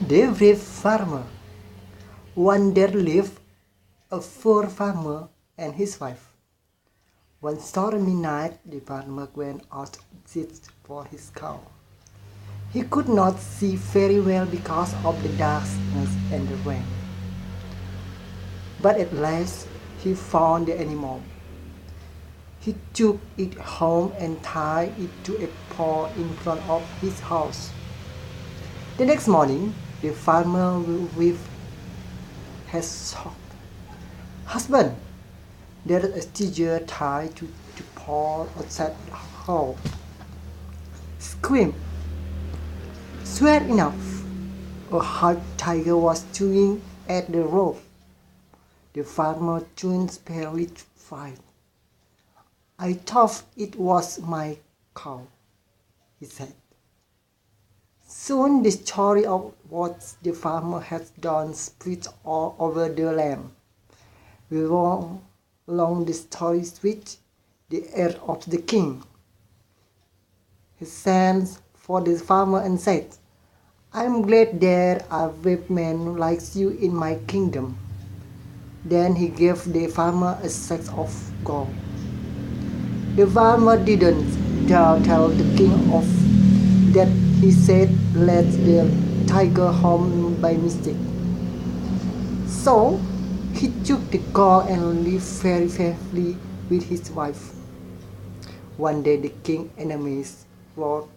The brave farmer. One there lived a poor farmer and his wife. One stormy night, the farmer went out to search for his cow. He could not see very well because of the darkness and the rain. But at last he found the animal. He took it home and tied it to a pole in front of his house. The next morning, the farmer with his husband, there is a tiger tied to the pole outside the house. Screamed. Sure enough, a hard tiger was chewing at the rope. The farmer turned very frightened. I thought it was my cow, he said. Soon the story of what the farmer had done spread all over the land. Before long the story reached the ear of the king. He sent for the farmer and said, I am glad there are brave men like you in my kingdom. Then he gave the farmer a sack of gold. The farmer didn't dare tell the king of that. He said, let the tiger home by mistake. So he took the gold and lived very faithfully with his wife. One day the king's enemies brought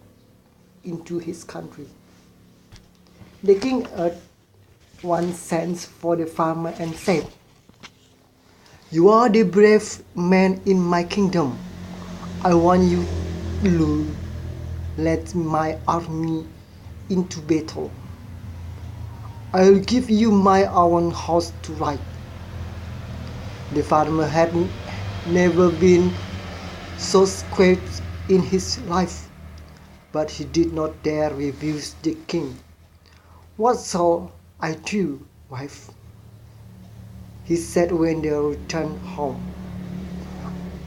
into his country. The king at once sent for the farmer and said, you are the brave man in my kingdom. I want you to lead my army into battle. I will give you my own horse to ride. The farmer had never been so scared in his life, but he did not dare refuse the king. What shall I do, wife? He said when they returned home.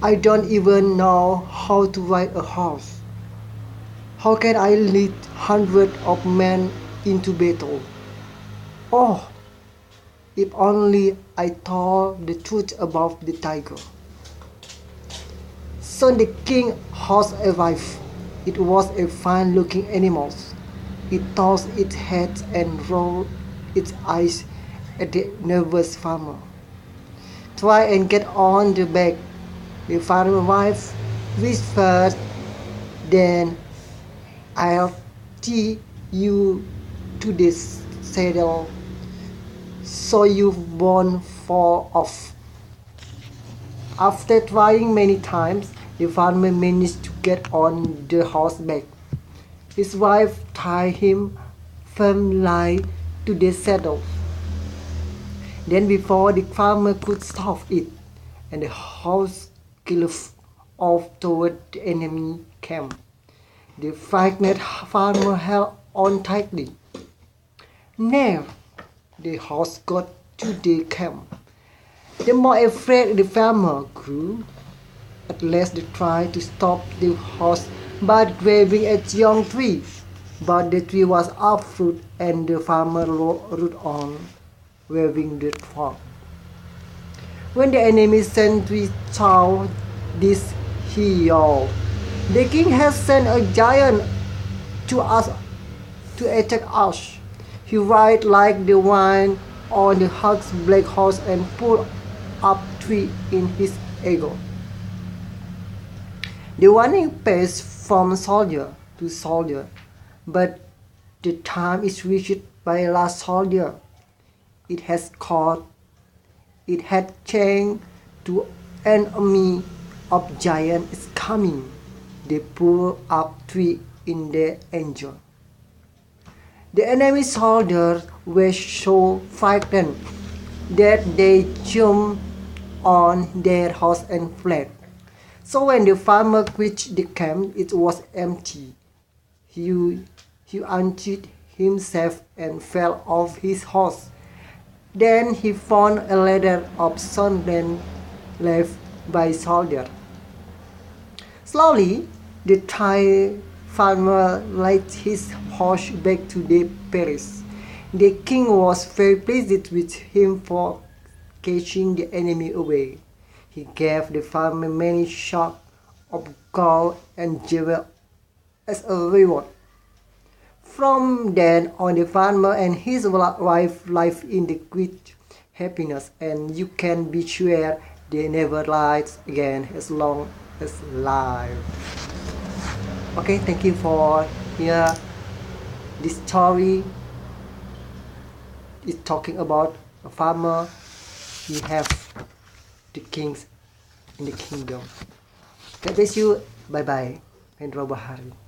I don't even know how to ride a horse. How can I lead hundreds of men into battle? Oh, if only I told the truth about the tiger. So the king horse arrived. It was a fine-looking animal. It tossed its head and rolled its eyes at the nervous farmer. Try and get on the back, the farmer's wife whispered. Then I'll tie you to this saddle so you won't fall off. After trying many times, the farmer managed to get on the horseback. His wife tied him firmly to the saddle. Then before the farmer could stop it, and the horse galloped off toward the enemy camp. The frightened farmer held on tightly. Now the horse got to the camp. The more afraid the farmer grew. At last they tried to stop the horse by grabbing a young tree, but the tree was uprooted and the farmer rode on, waving the frog. When the enemy sentry saw this, he yelled, the king has sent a giant to us to attack us. He ride like the wind on the hug's black horse and pulled up tree in his eagle. The warning passed from soldier to soldier, but the time is reached by last soldier. It has caught. It had changed to an army of giants is coming. They pull up tree in their anger. The enemy soldiers were so frightened that they jumped on their horse and fled. So when the farmer reached the camp, it was empty. He undid himself and fell off his horse. Then he found a ladder of sandal left by soldier. Slowly, the Thai farmer led his horse back to the palace. The king was very pleased with him for catching the enemy away. He gave the farmer many sacks of gold and jewels as a reward. From then on, the farmer and his wife lived in the great happiness, and you can be sure they never lied again as long as life. Okay, thank you for here. This story is talking about a farmer. He have the kings in the kingdom. God bless you. Bye bye. Hendro Bahari.